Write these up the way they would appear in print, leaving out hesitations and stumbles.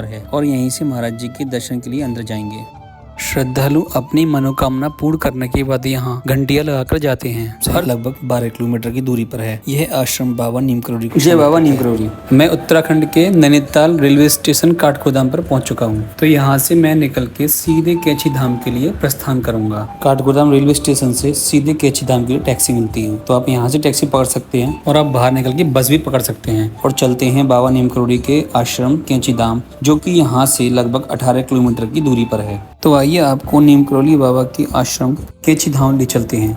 है और यहीं से महाराज जी के दर्शन के लिए अंदर जाएंगे। श्रद्धालु अपनी मनोकामना पूर्ण करने के बाद यहाँ घंटियां लगाकर जाते हैं। हर लगभग 12 किलोमीटर की दूरी पर है यह आश्रम बाबा नीम करोली। जय बाबा नीम करोली। मैं उत्तराखंड के नैनीताल रेलवे स्टेशन काठगोदाम पर पहुंच चुका हूं। तो यहाँ से मैं निकल के सीधे कैची धाम के लिए प्रस्थान करूंगा। काठगोदाम रेलवे स्टेशन से सीधे कैची धाम के लिए टैक्सी मिलती है, तो आप यहाँ से टैक्सी पकड़ सकते हैं और आप बाहर निकल के बस भी पकड़ सकते हैं और चलते हैं बाबा नीम करोली के आश्रम कैची धाम, जो की यहाँ से लगभग 18 किलोमीटर की दूरी पर है। तो आइए आपको नीम करोली बाबा की आश्रम कैची धाम ले चलते हैं।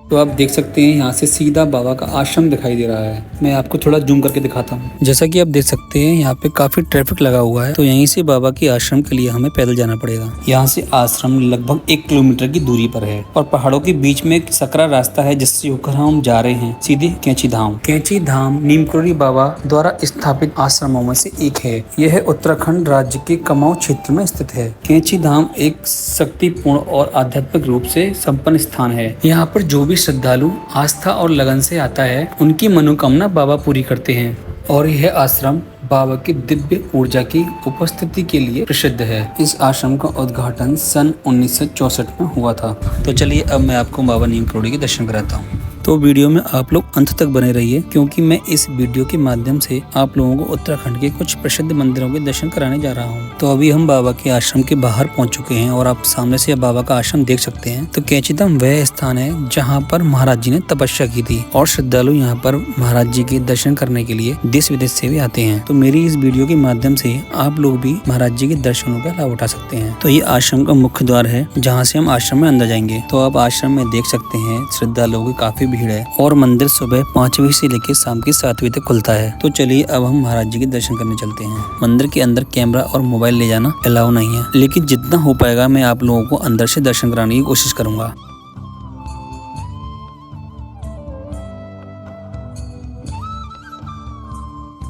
तो आप देख सकते हैं यहाँ से सीधा बाबा का आश्रम दिखाई दे रहा है। मैं आपको थोड़ा जूम करके दिखाता हूँ। जैसा कि आप देख सकते हैं यहाँ पे काफी ट्रैफिक लगा हुआ है, तो यहीं से बाबा के आश्रम के लिए हमें पैदल जाना पड़ेगा। यहाँ से आश्रम लगभग 1 किलोमीटर की दूरी पर है और पहाड़ों के बीच में एक सकरा रास्ता है जिससे होकर हम जा रहे हैं सीधे कैची धाम। कैची धाम नीम करोली बाबा द्वारा स्थापित आश्रमों में से एक है। यह उत्तराखंड राज्य के कुमाऊं क्षेत्र में स्थित है। कैची धाम एक शक्तिपूर्ण और आध्यात्मिक रूप से संपन्न स्थान है। यहाँ पर जो भी श्रद्धालु आस्था और लगन से आता है उनकी मनोकामना बाबा पूरी करते हैं और यह आश्रम बाबा की दिव्य ऊर्जा की उपस्थिति के लिए प्रसिद्ध है। इस आश्रम का उद्घाटन सन 1964 में हुआ था। तो चलिए अब मैं आपको बाबा नीम करोली के दर्शन कराता हूँ। तो वीडियो में आप लोग अंत तक बने रहिए, क्योंकि मैं इस वीडियो के माध्यम से आप लोगों को उत्तराखंड के कुछ प्रसिद्ध मंदिरों के दर्शन कराने जा रहा हूँ। तो अभी हम बाबा के आश्रम के बाहर पहुँच चुके हैं और आप सामने से बाबा का आश्रम देख सकते हैं। तो कैची धाम वह स्थान है जहाँ पर महाराज जी ने तपस्या की थी और श्रद्धालु यहाँ पर महाराज जी के दर्शन करने के लिए देश विदेश से भी आते हैं। तो मेरी इस वीडियो के माध्यम से आप लोग भी महाराज जी के दर्शनों का लाभ उठा सकते हैं। तो ये आश्रम का मुख्य द्वार है जहाँ से हम आश्रम में अंदर जाएंगे। तो आप आश्रम में देख सकते हैं श्रद्धालुओं की काफी भीड़ है और मंदिर सुबह 5 बजे से लेकर शाम के 7 बजे तक खुलता है। तो चलिए अब हम महाराज जी के दर्शन करने चलते हैं। मंदिर के अंदर कैमरा और मोबाइल ले जाना अलाउ नहीं है, लेकिन जितना हो पाएगा मैं आप लोगों को अंदर से दर्शन कराने की कोशिश करूंगा।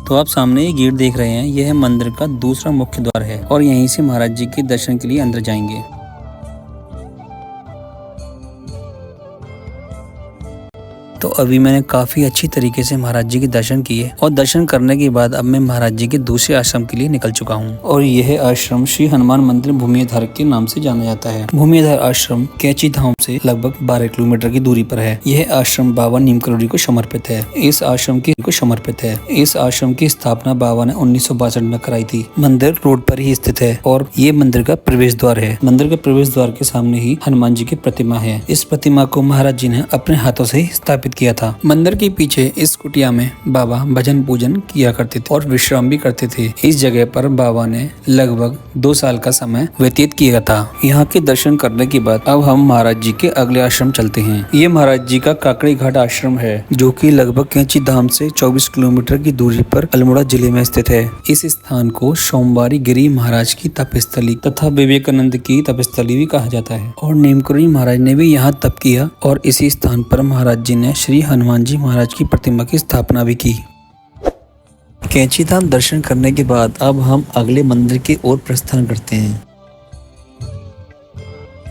तो आप सामने ये गेट देख रहे हैं, यह मंदिर का दूसरा मुख्य द्वार है और यहीं से महाराज जी के दर्शन के लिए अंदर जाएंगे। तो अभी मैंने काफी अच्छी तरीके से महाराज जी के दर्शन किए और दर्शन करने के बाद अब मैं महाराज जी के दूसरे आश्रम के लिए निकल चुका हूँ और यह आश्रम श्री हनुमान मंदिर भूमिधार के नाम से जाना जाता है। भूमिधार आश्रम कैची धाम से लगभग 12 किलोमीटर की दूरी पर है। यह आश्रम बाबा नीम करोली को समर्पित है। इस आश्रम की स्थापना बाबा ने 1962 में कराई थी। मंदिर रोड पर ही स्थित है और ये मंदिर का प्रवेश द्वार है। मंदिर के प्रवेश द्वार के सामने ही हनुमान जी की प्रतिमा है। इस प्रतिमा को महाराज जी ने अपने हाथों से ही स्थापित किया था। मंदिर के पीछे इस कुटिया में बाबा भजन पूजन किया करते थे और विश्राम भी करते थे। इस जगह पर बाबा ने लगभग 2 साल का समय व्यतीत किया था। यहाँ के दर्शन करने के बाद अब हम महाराज जी के अगले आश्रम चलते हैं। ये महाराज जी का काकड़ी घाट आश्रम है, जो कि लगभग कैची धाम से 24 किलोमीटर की दूरी पर अल्मोड़ा जिले में स्थित है। इस स्थान को सोमवारी गिरी महाराज की तपस्थली तथा विवेकानंद की तपस्थली भी कहा जाता है और नीम करोली महाराज ने भी यहाँ तप किया और इसी स्थान पर महाराज जी ने श्री हनुमान जी महाराज की प्रतिमा की स्थापना भी की। कैची धाम दर्शन करने के बाद अब हम अगले मंदिर की ओर प्रस्थान करते हैं।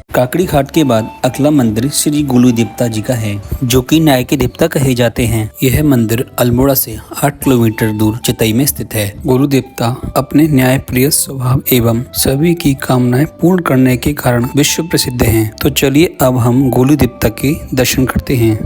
काकड़ी घाट के बाद अगला मंदिर श्री गोलू देवता जी का है, जो कि न्याय के देवता कहे जाते हैं। यह मंदिर अल्मोड़ा से 8 किलोमीटर दूर चितई में स्थित है। गोलू देवता अपने न्याय प्रिय स्वभाव एवं सभी की कामनाएं पूर्ण करने के कारण विश्व प्रसिद्ध हैं। तो चलिए अब हम गोलू देवता के दर्शन करते हैं।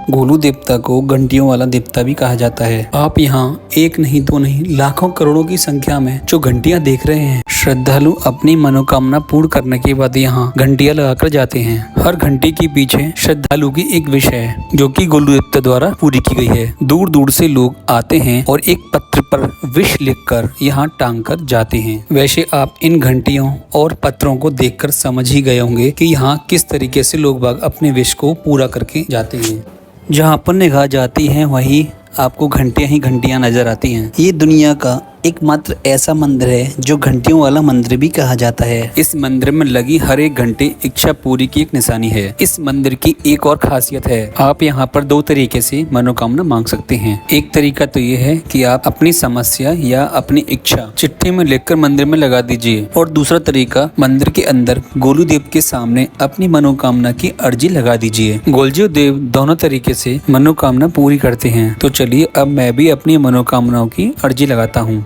गोलू देवता को घंटियों वाला देवता भी कहा जाता है। आप यहाँ एक नहीं दो नहीं लाखों करोड़ों की संख्या में जो घंटियाँ देख रहे हैं, श्रद्धालु अपनी मनोकामना पूर्ण करने के बाद यहाँ घंटियाँ लगाकर जाते हैं। हर घंटी के पीछे श्रद्धालु की एक विश है, जो कि गोलू देवता द्वारा पूरी की गई है। दूर दूर से लोग आते हैं और एक पत्र पर विश लिखकर यहाँ टांग कर जाते हैं। वैसे आप इन घंटियों और पत्रों को देखकर समझ ही गए होंगे कि यहाँ किस तरीके से लोग बाग अपने विश को पूरा करके जाते हैं। जहाँ पर निगाह जाती है वहीं आपको घंटियां ही घंटियां नजर आती हैं। ये दुनिया का एकमात्र ऐसा मंदिर है जो घंटियों वाला मंदिर भी कहा जाता है। इस मंदिर में लगी हर एक घंटी इच्छा पूरी की एक निशानी है। इस मंदिर की एक और खासियत है, आप यहाँ पर 2 तरीके से मनोकामना मांग सकते हैं। एक तरीका तो ये है कि आप अपनी समस्या या अपनी इच्छा चिट्ठी में लिखकर मंदिर में लगा दीजिए, और दूसरा तरीका मंदिर के अंदर गोलू देव के सामने अपनी मनोकामना की अर्जी लगा दीजिए। गोलजू देव दोनों तरीके से मनोकामना पूरी करते हैं। तो चलिए अब मैं भी अपनी मनोकामनाओं की अर्जी लगाता हूँ।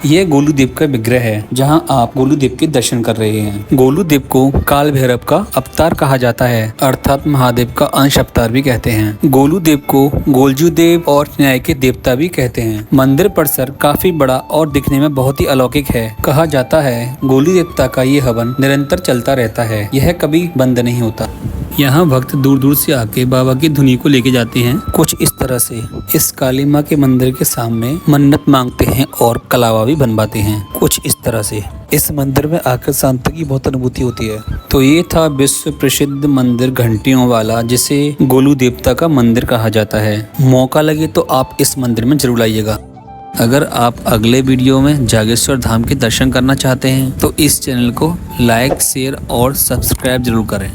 यह गोलू देव का विग्रह है, जहां आप गोलू देव के दर्शन कर रहे हैं। गोलू देव को काल भैरव का अवतार कहा जाता है, अर्थात महादेव का अंश अवतार भी कहते हैं। गोलू देव को गोलजू देव और न्याय के देवता भी कहते हैं। मंदिर परिसर काफी बड़ा और दिखने में बहुत ही अलौकिक है। कहा जाता है गोलू देवता का ये हवन निरंतर चलता रहता है, यह कभी बंद नहीं होता। यहाँ भक्त दूर दूर से आके बाबा की धुनी को लेके जाते हैं। कुछ इस तरह से इस काली माँ के मंदिर के सामने मन्नत मांगते हैं और कलावा भी बनवाते हैं। कुछ इस तरह से इस मंदिर में आकर शांति की बहुत अनुभूति होती है। तो ये था विश्व प्रसिद्ध मंदिर घंटियों वाला, जिसे गोलू देवता का मंदिर कहा जाता है। मौका लगे तो आप इस मंदिर में जरूर आइएगा। अगर आप अगले वीडियो में जागेश्वर धाम के दर्शन करना चाहते हैं तो इस चैनल को लाइक, शेयर और सब्सक्राइब जरूर करें।